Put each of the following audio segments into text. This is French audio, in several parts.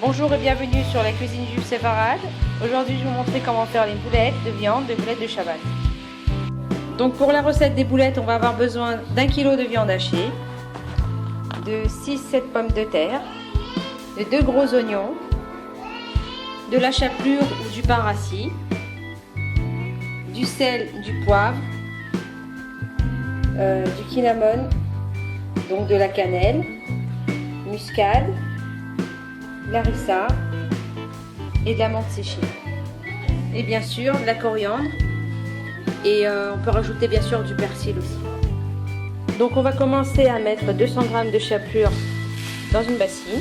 Bonjour et bienvenue sur la cuisine Jules Séfarade. Aujourd'hui, je vais vous montrer comment faire les boulettes de viande, des boulettes de Shabbat. Donc pour la recette des boulettes, on va avoir besoin d'1 kg de viande hachée, de 6-7 pommes de terre, de 2 gros oignons, de la chapelure ou du pain rassis, du sel, du poivre, du cinnamon, donc de la cannelle, muscade, larissa et de la menthe séchée. Et bien sûr de la coriandre et on peut rajouter bien sûr du persil aussi. Donc on va commencer à mettre 200 g de chapelure dans une bassine.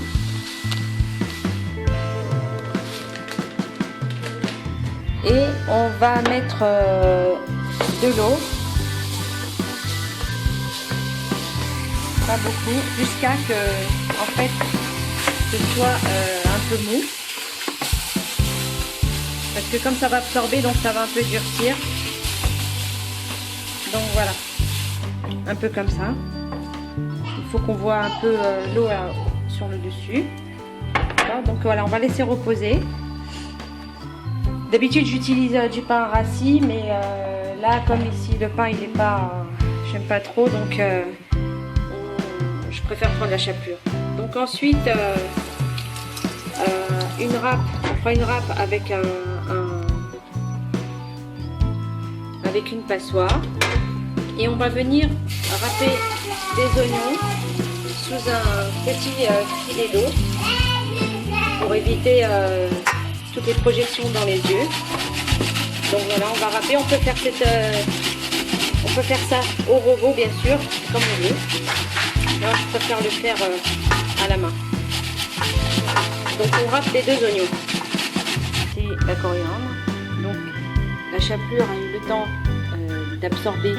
Et on va mettre de l'eau, pas beaucoup, jusqu'à que en fait ce soit un peu mou, parce que comme ça va absorber, donc ça va un peu durcir. Donc voilà, un peu comme ça. Il faut qu'on voit un peu l'eau sur le dessus. Donc voilà, on va laisser reposer. D'habitude j'utilise du pain rassis, mais là comme ici le pain il est pas, j'aime pas trop, donc je préfère prendre la chapelure. Donc ensuite une râpe, on fera une râpe avec avec une passoire et on va venir râper des oignons sous un petit filet d'eau pour éviter toutes les projections dans les yeux. Donc voilà, on va râper, on peut faire ça au robot bien sûr, comme on veut. Moi je préfère le faire à la main. Donc on râpe les 2 oignons. C'est la coriandre. Donc la chapelure a eu le temps d'absorber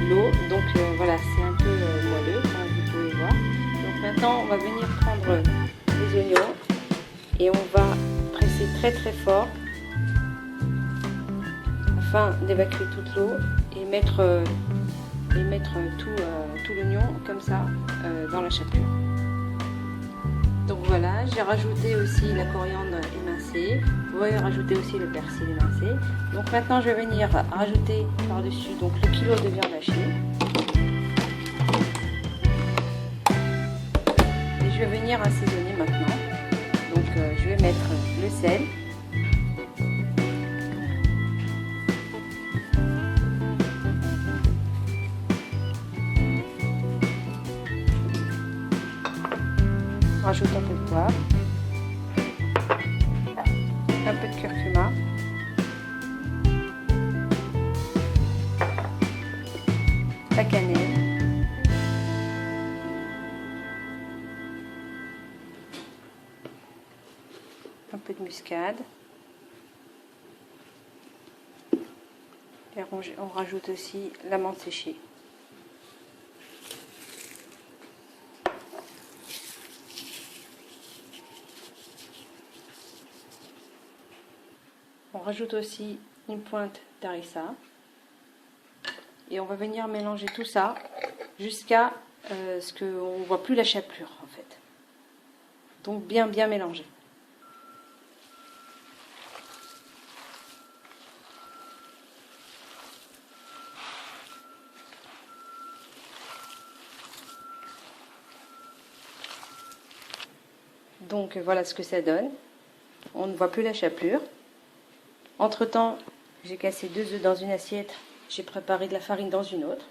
l'eau. Donc voilà, c'est un peu moelleux comme vous pouvez voir. Donc maintenant on va venir prendre les oignons et on va presser très très fort afin d'évacuer toute l'eau et mettre tout l'oignon comme ça dans la chapelure. Donc voilà, j'ai rajouté aussi la coriandre émincée. Vous pouvez rajouter aussi le persil émincé. Donc maintenant je vais venir rajouter par-dessus donc le kilo de viande hachée. Et je vais venir assaisonner maintenant. Donc je vais mettre le sel. Rajoute un peu de poivre, un peu de curcuma, la cannelle, un peu de muscade, et on rajoute aussi la menthe séchée. On rajoute aussi une pointe d'harissa et on va venir mélanger tout ça jusqu'à ce qu'on ne voit plus la chapelure en fait. Donc bien mélanger. Donc voilà ce que ça donne. On ne voit plus la chapelure. Entre temps, j'ai cassé 2 œufs dans une assiette, j'ai préparé de la farine dans une autre.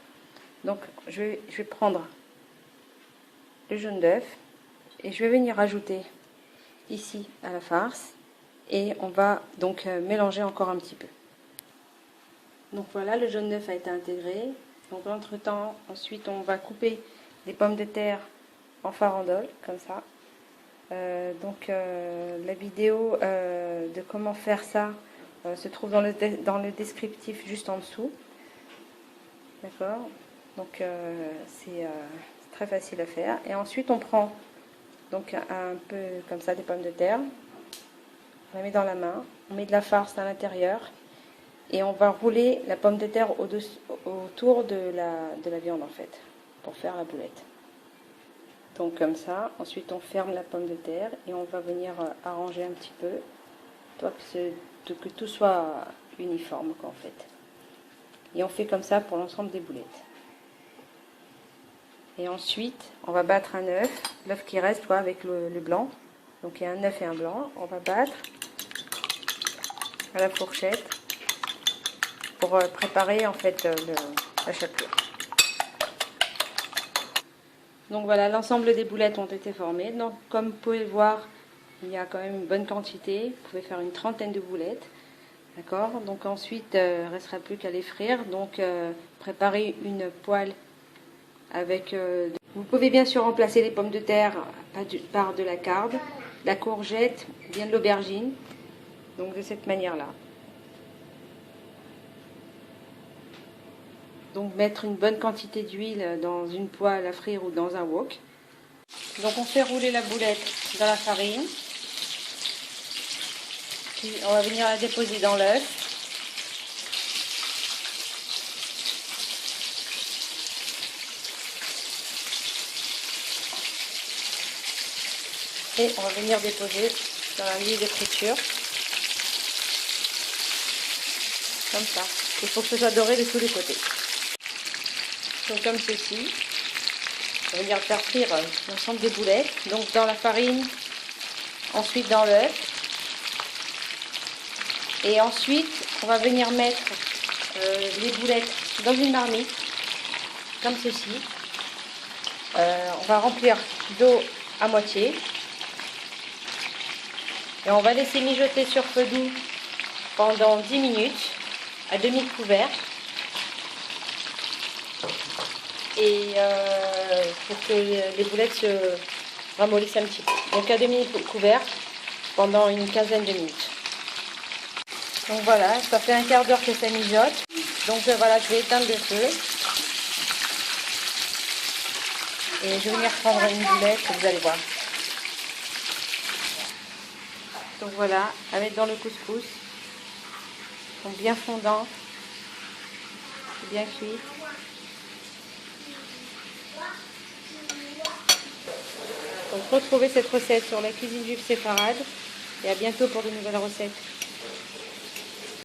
Donc je vais prendre le jaune d'œuf et je vais venir ajouter ici à la farce et on va donc mélanger encore un petit peu. Donc voilà, le jaune d'œuf a été intégré. Donc entre temps, ensuite on va couper des pommes de terre en farandole comme ça. La vidéo de comment faire ça se trouve dans le descriptif juste en dessous. D'accord, donc c'est très facile à faire. Et ensuite on prend donc un peu comme ça des pommes de terre, on la met dans la main, on met de la farce à l'intérieur et on va rouler la pomme de terre autour de la viande en fait pour faire la boulette. Donc comme ça, ensuite on ferme la pomme de terre et on va venir arranger un petit peu, que tout soit uniforme en fait. Et on fait comme ça pour l'ensemble des boulettes. Et ensuite, on va battre un œuf, l'œuf qui reste avec le blanc. Donc il y a un œuf et un blanc. On va battre à la fourchette pour préparer en fait la chapelure. Donc voilà, l'ensemble des boulettes ont été formées. Donc comme vous pouvez le voir, il y a quand même une bonne quantité. Vous pouvez faire une trentaine de boulettes. D'accord. Donc ensuite, il ne restera plus qu'à les frire. Donc préparer une poêle avec... vous pouvez bien sûr remplacer les pommes de terre par de la carde, de la courgette, bien de l'aubergine. Donc de cette manière-là. Donc mettre une bonne quantité d'huile dans une poêle à frire ou dans un wok. Donc on fait rouler la boulette dans la farine. Puis on va venir la déposer dans l'œuf. Et on va venir déposer dans la grille de friture. Comme ça. Il faut que ce soit doré de tous les côtés. Donc comme ceci. On va venir faire frire l'ensemble des boulettes. Donc dans la farine, ensuite dans l'œuf. Et ensuite, on va venir mettre les boulettes dans une marmite, comme ceci. On va remplir d'eau à moitié. Et on va laisser mijoter sur feu doux pendant 10 minutes à demi-couvert. Et pour que les boulettes se ramollissent un petit peu. Donc à demi-couvert pendant une quinzaine de minutes. Donc voilà, ça fait un quart d'heure que ça mijote. Donc voilà, je vais éteindre le feu. Et je vais venir prendre une boulette, vous allez voir. Donc voilà, à mettre dans le couscous. Ils sont bien fondants, bien cuits. Donc retrouvez cette recette sur la cuisine juive séfarade et à bientôt pour de nouvelles recettes.